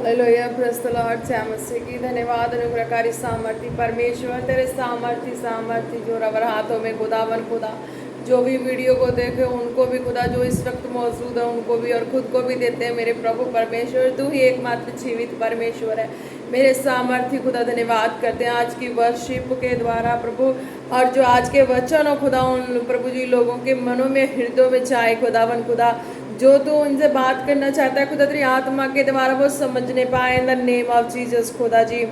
Hallelujah, praise the Lord. जय मसीह की। धन्यवाद अनुग्रहकारी सामर्थी परमेश्वर, तेरे सामर्थी जो रबर हाथों में खुदावन खुदा जो भी वीडियो को देखे उनको भी खुदा, जो इस वक्त मौजूद है उनको भी और खुद को भी देते हैं मेरे प्रभु परमेश्वर। तू ही एकमात्र जीवित परमेश्वर है मेरे सामर्थी खुदा। धन्यवाद करते हैं आज की वर्शिप के द्वारा प्रभु, और जो आज के वचन हो खुदा उन प्रभु जी लोगों के मनों में हृदयों में जाए खुदावन खुदा, जो तू उनसे बात करना चाहता है खुदा तेरी आत्मा के द्वारा वो समझने पाए इन द नेम ऑफ जीसस खुदा जी।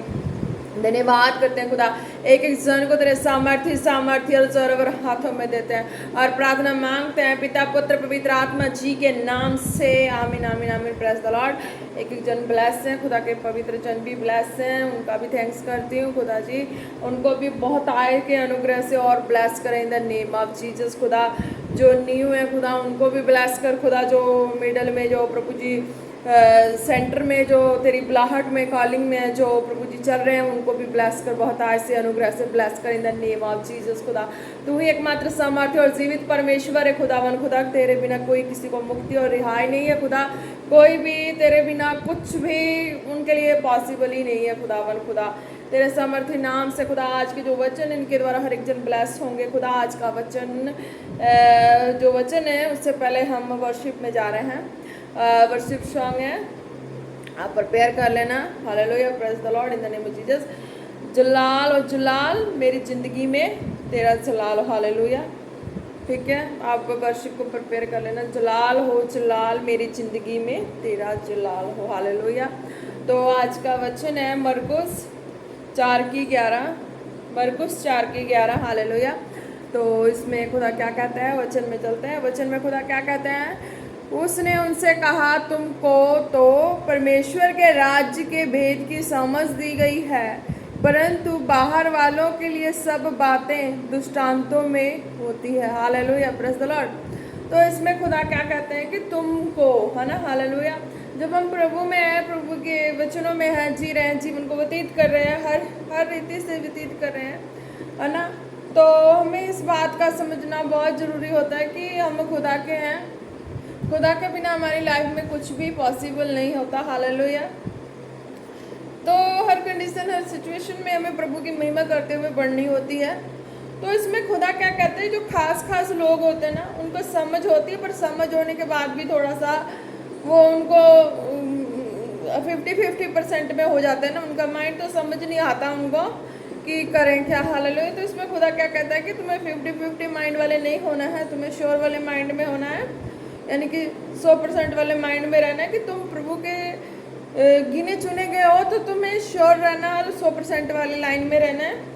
धन्यवाद करते हैं खुदा, एक एक जन को तेरे सामर्थी और जोर हाथों में देते हैं और प्रार्थना मांगते हैं पिता पुत्र पवित्र आत्मा जी के नाम से, आमीन आमीन आमीन। Praise the Lord. एक एक जन ब्लेस हैं, खुदा के पवित्र जन भी ब्लेस हैं, उनका भी थैंक्स करती हूँ खुदा जी। उनको भी बहुत आय के अनुग्रह से और ब्लेस करें इन द नेम ऑफ जीसस खुदा। जो न्यू है खुदा उनको भी ब्लेस कर खुदा, जो मिडल में जो प्रभु जी सेंटर में जो तेरी बुलाहट में कॉलिंग में जो प्रभु जी चल रहे हैं उनको भी ब्लेस कर, बहुत आज से अनुग्रह से ब्लेस कर इन द नेम ऑफ जीसस खुदा। तू ही एकमात्र सामर्थ्य और जीवित परमेश्वर है खुदावन खुदा। तेरे बिना कोई किसी को मुक्ति और रिहाई नहीं है खुदा, कोई भी तेरे बिना कुछ भी उनके लिए पॉसिबल ही नहीं है खुदावन खुदा। तेरे सामर्थ्य नाम से खुदा आज के जो वचन इनके द्वारा हर एक जन ब्लेस होंगे खुदा। आज का वचन जो वचन है उससे पहले हम वर्शिप में जा रहे हैं। वर्शिप सॉन्ग है, आप प्रिपेयर कर लेना। Hallelujah, praise the Lord in the name of Jesus. जलाल और जलाल मेरी ज़िंदगी में तेरा जलाल हो। हालेलुया, ठीक है, आप वर्शिप को प्रिपेयर कर लेना। जलाल हो जलाल मेरी ज़िंदगी में तेरा जलाल हो। हालेलुया। तो आज का वचन है मरकुस 4:11, मरकुस 4:11। हालेलुया। तो इसमें खुदा क्या कहता है, वचन में चलते हैं। वचन में खुदा क्या कहते हैं, उसने उनसे कहा तुमको तो परमेश्वर के राज्य के भेद की समझ दी गई है, परंतु बाहर वालों के लिए सब बातें दृष्टांतों में होती है। Hallelujah, praise the Lord. तो इसमें खुदा क्या कहते हैं कि तुमको, है ना। हालेलुया। जब हम प्रभु में हैं, प्रभु के वचनों में हैं, जी रहे हैं, जीवन को व्यतीत कर रहे हैं, हर रीति से व्यतीत कर रहे हैं, है ना, तो हमें इस बात का समझना बहुत ज़रूरी होता है कि हम खुदा के हैं। खुदा के बिना हमारी लाइफ में कुछ भी पॉसिबल नहीं होता। हालेलुया। तो हर कंडीशन हर सिचुएशन में हमें प्रभु की महिमा करते हुए बढ़नी होती है। तो इसमें खुदा क्या कहते हैं, जो खास लोग होते हैं ना उनको समझ होती है, पर समझ होने के बाद भी थोड़ा सा वो उनको 50-50% में हो जाता है ना, उनका माइंड तो समझ नहीं आता उनको कि करें क्या। हालेलुया। तो इसमें खुदा क्या कहता है कि तुम्हें 50-50 माइंड वाले नहीं होना है, तुम्हें श्योर वाले माइंड में होना है, यानी कि 100% वाले माइंड में रहना है कि तुम प्रभु के गिने चुने गए हो, तो तुम्हें श्योर रहना और 100% वाली लाइन में रहना है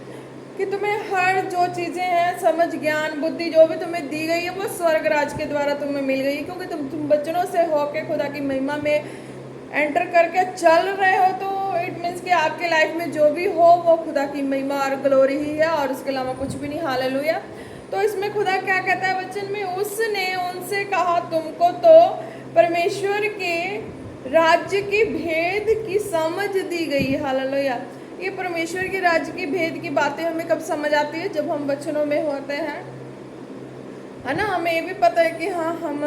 कि तुम्हें हर जो चीज़ें हैं, समझ ज्ञान बुद्धि जो भी तुम्हें दी गई है वो स्वर्ग राज के द्वारा तुम्हें मिल गई है, क्योंकि तुम बच्चों से होके खुदा की महिमा में एंटर करके चल रहे हो। तो इट मीन्स कि आपके लाइफ में जो भी हो वो खुदा की महिमा और ग्लोरी ही है, और उसके अलावा कुछ भी नहीं। हालेलुया। तो इसमें खुदा क्या कहता है वचन में, उसने उनसे कहा तुमको तो परमेश्वर के राज्य की भेद की समझ दी गई है। हालेलुया। ये परमेश्वर के राज्य की भेद की बातें हमें कब समझ आती है, जब हम वचनों में होते हैं, है ना। हमें ये भी पता है कि हाँ हम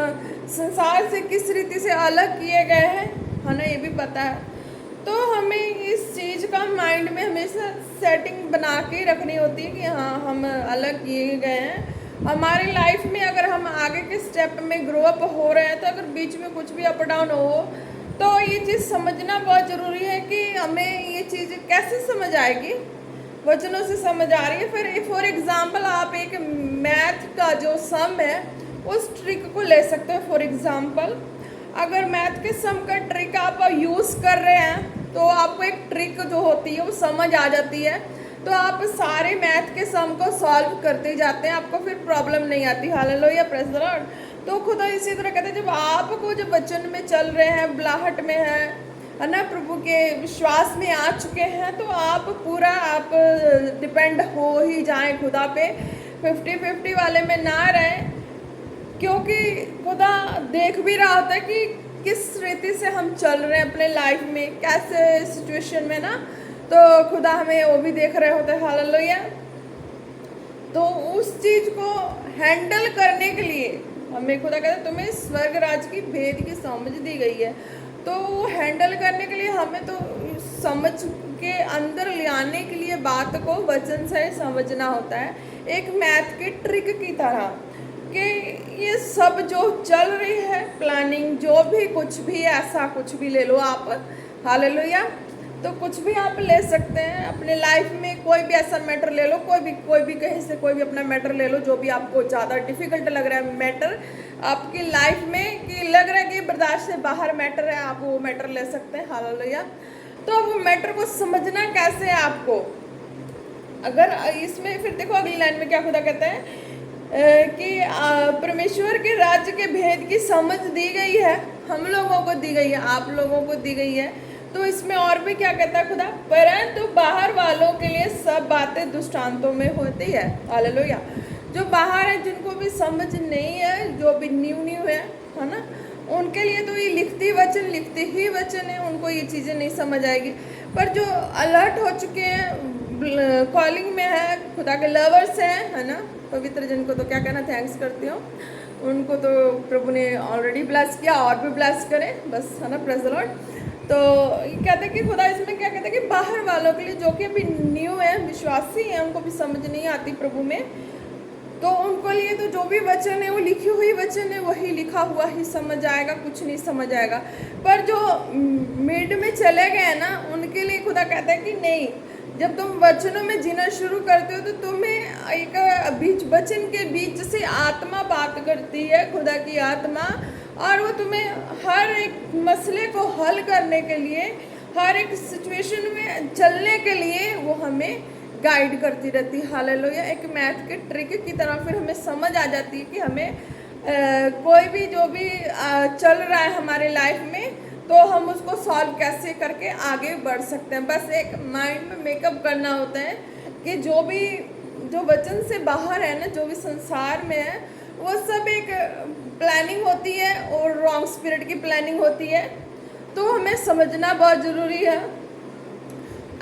संसार से किस रीति से अलग किए गए हैं, है ना, ये भी पता है। तो हमें इस चीज़ का माइंड में हमेशा सेटिंग बना के रखनी होती है कि हाँ हम अलग किए गए हैं। हमारी लाइफ में अगर हम आगे के स्टेप में ग्रो अप हो रहे हैं, तो अगर बीच में कुछ भी अप डाउन हो तो ये चीज़ समझना बहुत ज़रूरी है कि हमें ये चीज़ कैसे समझ आएगी, वचनों से समझ आ रही है। फिर फॉर एग्ज़ाम्पल आप एक मैथ का जो सम है उस ट्रिक को ले सकते हो। फॉर एग्ज़ाम्पल अगर मैथ के सम का ट्रिक आप यूज़ कर रहे हैं तो आपको एक ट्रिक जो होती है वो समझ आ जाती है, तो आप सारे मैथ के सम को सॉल्व करते जाते हैं, आपको फिर प्रॉब्लम नहीं आती। Hallelujah, praise the Lord. तो खुदा इसी तरह कहते हैं, जब आपको जब वचन में चल रहे हैं, बुलाहट में है ना, प्रभु के विश्वास में आ चुके हैं, तो आप पूरा आप डिपेंड हो ही जाएं खुदा पे, 50-50 वाले में ना रहें, क्योंकि खुदा देख भी रहा होता है कि किस रीति से हम चल रहे हैं अपने लाइफ में, कैसे सिचुएशन में ना, तो खुदा हमें वो भी देख रहे होते हैं। हालेलुया। तो उस चीज़ को हैंडल करने के लिए हमें खुदा कहता है तुम्हें स्वर्ग राज की भेद की समझ दी गई है। तो वो हैंडल करने के लिए हमें तो समझ के अंदर ले आने के लिए बात को वचन से समझना होता है, एक मैथ के ट्रिक की तरह कि ये सब जो चल रही है प्लानिंग, जो भी कुछ भी ऐसा कुछ भी ले लो आप, हालेलुया। तो कुछ भी आप ले सकते हैं अपने लाइफ में, कोई भी ऐसा मैटर ले लो, कोई भी कहीं से कोई भी अपना मैटर ले लो जो भी आपको ज़्यादा डिफिकल्ट लग रहा है मैटर आपकी लाइफ में, कि लग रहा है कि बर्दाश्त से बाहर मैटर है, आप वो मैटर ले सकते हैं, हालेलुया। तो वो मैटर को समझना कैसे है आपको, अगर इसमें फिर देखो अगली लाइन में क्या खुदा कहते हैं कि परमेश्वर के राज्य के भेद की समझ दी गई है, हम लोगों को दी गई है, आप लोगों को दी गई है। तो इसमें और भी क्या कहता है खुदा, परंतु बाहर वालों के लिए सब बातें दृष्टांतों में होती है, हालेलुया। जो बाहर है, जिनको भी समझ नहीं है, जो भी न्यू है ना, उनके लिए तो ये लिखती ही वचन है, उनको ये चीज़ें नहीं समझ आएगी। पर जो अलर्ट हो चुके हैं, कॉलिंग में है, खुदा के लवर्स हैं, है ना, पवित्र जन को तो क्या कहना, थैंक्स करती हूँ, उनको तो प्रभु ने ऑलरेडी ब्लेस किया, और भी ब्लेस करें बस, है ना, प्रेज़ द लॉर्ड। तो ये कहते हैं कि खुदा इसमें क्या कहते हैं कि बाहर वालों के लिए जो कि अभी न्यू है, विश्वासी हैं, उनको भी समझ नहीं आती प्रभु में, तो उनको लिए तो जो भी वचन है वो लिखी हुई वचन है, वही लिखा हुआ ही समझ आएगा, कुछ नहीं समझ आएगा। पर जो मिड में चले गए ना, उनके लिए खुदा कहता है कि नहीं, जब तुम वचनों में जीना शुरू करते हो तो तुम्हें एक बीच वचन के बीच से आत्मा बात करती है, खुदा की आत्मा, और वो तुम्हें हर एक मसले को हल करने के लिए, हर एक सिचुएशन में चलने के लिए वो हमें गाइड करती रहती है, हालेलुया। एक मैथ के ट्रिक की तरह फिर हमें समझ आ जाती है कि हमें कोई भी जो भी चल रहा है हमारे लाइफ में, तो हम उसको सॉल्व कैसे करके आगे बढ़ सकते हैं। बस एक माइंड में मेकअप करना होता है कि जो वचन से बाहर है ना, जो भी संसार में है, वो सब एक प्लानिंग होती है और रॉन्ग स्पिरिट की प्लानिंग होती है। तो हमें समझना बहुत ज़रूरी है।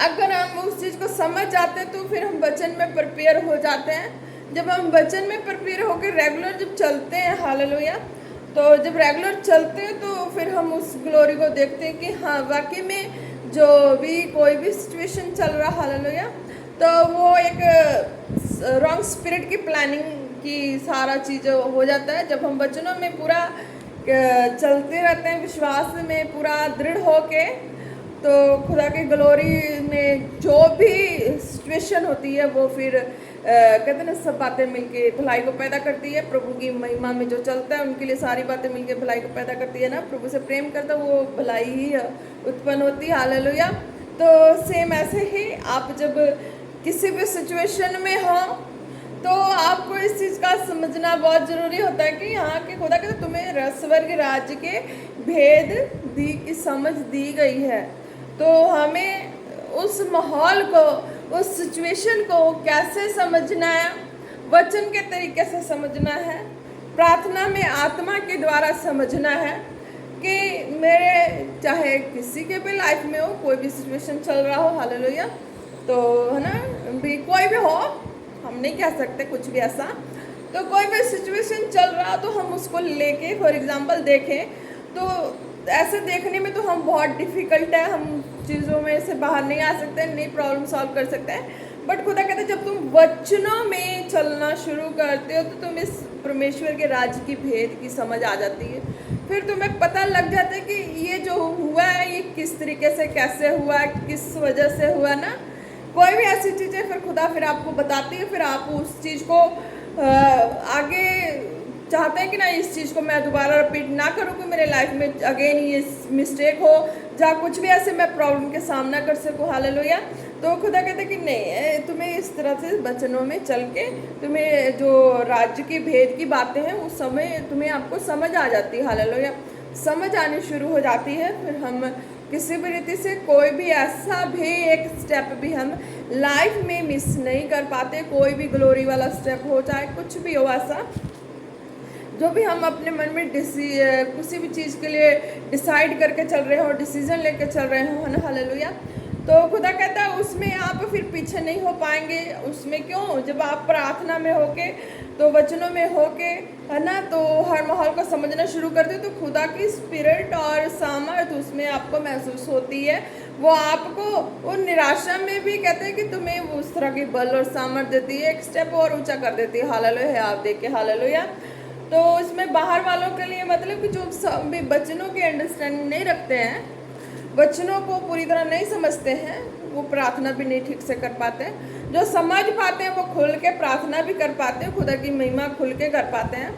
अगर हम उस चीज़ को समझ जाते हैं तो फिर हम वचन में प्रिपेयर हो जाते हैं। जब हम वचन में प्रिपेयर होकर रेगुलर जब चलते हैं, हालेलुया, तो जब रेगुलर चलते हैं तो फिर हम उस ग्लोरी को देखते हैं कि हाँ वाकई में जो भी कोई भी सिचुएशन चल रहा, हालेलुया, तो वो एक रॉन्ग स्पिरिट की प्लानिंग की सारा चीज़ हो जाता है। जब हम वचनों में पूरा चलते रहते हैं, विश्वास में पूरा दृढ़ होके, तो खुदा के ग्लोरी में जो भी सिचुएशन होती है वो फिर कहते हैं ना, सब बातें मिलके भलाई को पैदा करती है। प्रभु की महिमा में जो चलता है उनके लिए सारी बातें मिलके भलाई को पैदा करती है ना, प्रभु से प्रेम करता है वो भलाई ही उत्पन्न होती है, हालेलुया। तो सेम ऐसे ही आप जब किसी भी सिचुएशन में हो तो आपको इस चीज़ का समझना बहुत ज़रूरी होता है कि यहाँ के खुदा के तुम्हें स्वर्ग राज्य के भेद की समझ दी गई है। तो हमें उस माहौल को, उस सिचुएशन को कैसे समझना है, वचन के तरीके से समझना है, प्रार्थना में आत्मा के द्वारा समझना है कि मेरे चाहे किसी के भी लाइफ में हो, कोई भी सिचुएशन चल रहा हो, हालेलुया, तो है ना, भी कोई भी हो, हम नहीं कह सकते कुछ भी ऐसा, तो कोई भी सिचुएशन चल रहा तो हम उसको लेके फॉर एग्जांपल देखें, तो ऐसे देखने में तो हम बहुत डिफ़िकल्ट है, हम चीज़ों में से बाहर नहीं आ सकते, नहीं प्रॉब्लम सॉल्व कर सकते हैं। बट खुदा कहते हैं जब तुम वचनों में चलना शुरू करते हो तो तुम इस परमेश्वर के राज्य की भेद की समझ आ जाती है। फिर तुम्हें पता लग जाता है कि ये जो हुआ है ये किस तरीके से कैसे हुआ है, किस वजह से हुआ ना। कोई भी ऐसी चीज़ें फिर खुदा फिर आपको बताती है, फिर आप उस चीज़ को आगे चाहते हैं कि ना इस चीज़ को मैं दोबारा रिपीट ना करूँ कि मेरे लाइफ में अगेन ये मिस्टेक हो, जहाँ कुछ भी ऐसे मैं प्रॉब्लम के सामना कर सकूँ, हालेलुया। तो खुदा कहते हैं कि नहीं, तुम्हें इस तरह से वचनों में चल के तुम्हें जो राज्य की भेद की बातें हैं उस समय तुम्हें आपको समझ आ जाती है, हालेलुया, समझ आनी शुरू हो जाती है। फिर हम किसी भी रीति से कोई भी ऐसा भी एक स्टेप भी हम लाइफ में मिस नहीं कर पाते। कोई भी ग्लोरी वाला स्टेप हो, चाहे कुछ भी हो ऐसा जो भी हम अपने मन में किसी भी चीज़ के लिए डिसाइड करके चल रहे हो, डिसीजन लेके चल रहे हो, है ना, हालेलुया, तो खुदा कहता है उसमें आप फिर पीछे नहीं हो पाएंगे। उसमें क्यों? जब आप प्रार्थना में होके, तो वचनों में होके है ना। तो हर माहौल को समझना शुरू करते हो तो खुदा की स्पिरिट और सामर्थ उसमें आपको महसूस होती है। वो आपको उन निराशा में भी कहते हैं कि तुम्हें उस तरह की बल और सामर्थ देती है, एक स्टेप और ऊंचा कर देती है। हालेलुया है, आप देख के हालेलुया। तो इसमें बाहर वालों के लिए मतलब कि जो भी वचनों की अंडरस्टैंडिंग नहीं रखते हैं, वचनों को पूरी तरह नहीं समझते हैं, वो प्रार्थना भी नहीं ठीक से कर पाते। जो समझ पाते हैं वो खुल के प्रार्थना भी कर पाते हैं, खुदा की महिमा खुल के कर पाते हैं।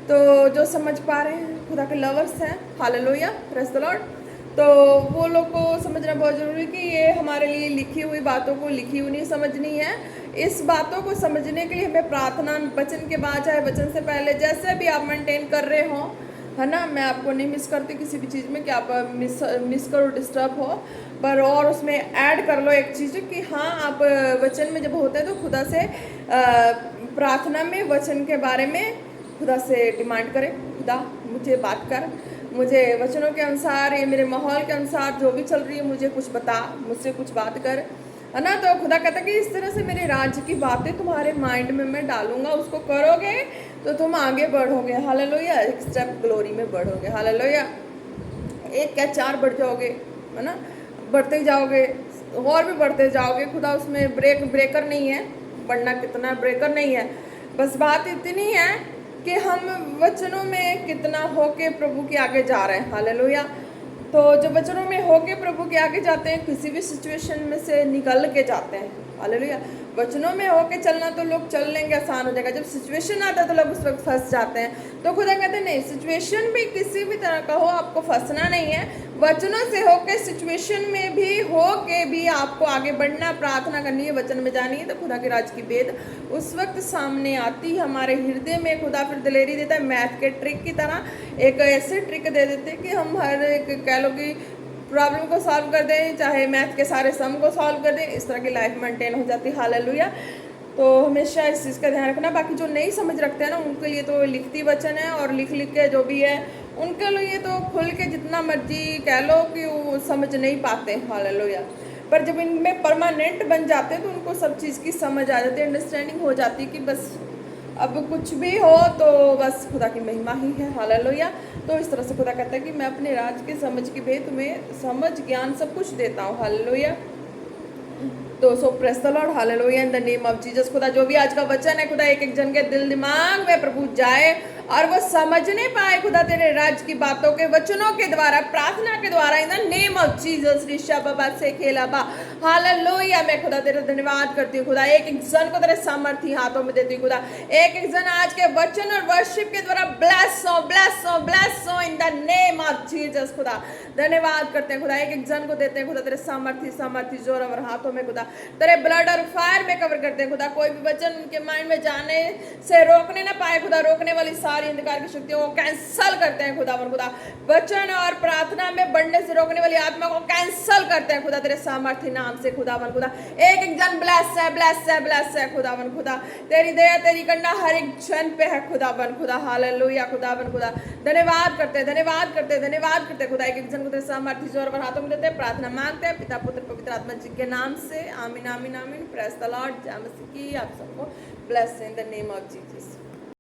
तो जो समझ पा रहे हैं खुदा के लवर्स हैं, हालेलुया, प्रेज़ द लॉर्ड। तो वो लोग को समझना बहुत ज़रूरी है कि ये हमारे लिए लिखी हुई बातों को लिखी हुई नहीं समझनी है। इस बातों को समझने के लिए हमें प्रार्थना, वचन के बाद चाहे वचन से पहले जैसे भी आप मेंटेन कर रहे हो, है ना। मैं आपको नहीं मिस करती किसी भी चीज़ में कि आप मिस करो, डिस्टर्ब हो, पर और उसमें ऐड कर लो एक चीज़ कि हाँ, आप वचन में जब होते हैं तो खुदा से प्रार्थना में वचन के बारे में खुदा से डिमांड करें, खुदा मुझे बात कर, मुझे वचनों के अनुसार, ये मेरे माहौल के अनुसार जो भी चल रही है मुझे कुछ बता, मुझसे कुछ बात कर, है ना। तो खुदा कहता है कि इस तरह से मेरे राज्य की बातें तुम्हारे माइंड में मैं डालूंगा, उसको करोगे तो तुम आगे बढ़ोगे, हालेलुया, एक स्टेप ग्लोरी में बढ़ोगे, हालेलुया। एक क्या 4 बढ़ जाओगे, है ना, बढ़ते ही जाओगे और भी बढ़ते जाओगे। खुदा उसमें ब्रेकर नहीं है, बढ़ना कितना ब्रेकर नहीं है। बस बात इतनी है कि हम वचनों में कितना होके प्रभु के आगे जा रहे हैं, हालेलुया। तो जब वचनों में होके प्रभु के आगे जाते हैं, किसी भी सिचुएशन में से निकल के जाते हैं, हालेलुया। वचनों में होके चलना तो लोग चल लेंगे, आसान हो जाएगा। जब सिचुएशन आता है तो लोग उस वक्त फंस जाते हैं। तो खुदा कहते हैं नहीं, सिचुएशन भी किसी भी तरह का हो, आपको फंसना नहीं है। वचनों से होके सिचुएशन में भी होके भी आपको आगे बढ़ना, प्रार्थना करनी है, वचन में जानी है। तो खुदा के राज की भेद उस वक्त सामने आती है हमारे हृदय में। खुदा फिर दिलेरी देता है, मैथ के ट्रिक की तरह एक ऐसे ट्रिक दे देते हैं कि हम हर एक कह लो कि प्रॉब्लम को सॉल्व कर दें, चाहे मैथ के सारे सम को सॉल्व कर दें, इस तरह की लाइफ मेंटेन हो जाती है, हालेलुया। तो हमेशा इस चीज़ का ध्यान रखना। बाकी जो नहीं समझ रखते हैं ना, उनके लिए तो लिखती वचन है, और लिख के जो भी है उनके लिए तो खुल के जितना मर्जी कह लो कि वो समझ नहीं पाते, हालेलुया। पर जब इनमें परमानेंट बन जाते हैं तो उनको सब चीज़ की समझ आ जाती है, अंडरस्टैंडिंग हो जाती है कि बस अब कुछ भी हो तो बस खुदा की महिमा ही है, हालेलुया। तो इस तरह से खुदा कहता है कि मैं अपने राज की समझ की भेद तुम्हें समझ, ज्ञान सब कुछ देता हूँ, हालेलुया। तो so praise the Lord, hallelujah, in the name of Jesus. खुदा जो भी आज का वचन है, खुदा एक एक जन के दिल दिमाग में प्रभु जाए और वो समझने पाए खुदा तेरे राज की बातों के वचनों के द्वारा, प्रार्थना के द्वारा, in the name of Jesus. ऋषा बाबा से खेला बा, हालेलुया। मैं खुदा तेरा धन्यवाद करती हूँ खुदा, एक एक जन को तेरे सामर्थी हाथों में देती हूँ खुदा। एक एक जन आज के वचन और वर्शिप के द्वारा ब्लेस हो, ब्लेस हो, ब्लेस हो, इन द नेम ऑफ जीसस। खुदा धन्यवाद करते हैं खुदा, एक एक जन को देते हैं खुदा तेरे सामर्थी जोर और हाथों में खुदा तेरे ब्लड और फायर में कवर करते हैं खुदा। कोई भी वचन उनके माइंड में जाने से रोकने ना पाए खुदा, रोकने वाली सारी अंधकार की शक्तियों को कैंसल करते हैं खुदा। वचन और प्रार्थना में बढ़ने से रोकने वाली आत्मा को कैंसल करते हैं खुदा तेरे सामर्थ्य नाम से खुदा। एक एक जन ब्लेस है, ब्लेस है, ब्लेस है खुदा। तेरी दया तेरी कंडा हर एक जन पे है खुदा, हालेलुया खुदा। धन्यवाद करते, धन्यवाद करते, धन्यवाद करते खुदा। एक एक जन को तेरे सामर्थ्य जोर और हाथों में देते हैं, प्रार्थना मांगते हैं पिता पुत्र पवित्र आत्मा जी के नाम से, आमीन, आमीन, आमीन। Praise the Lord. जय मसीह की। आप सबको bless in the name of Jesus.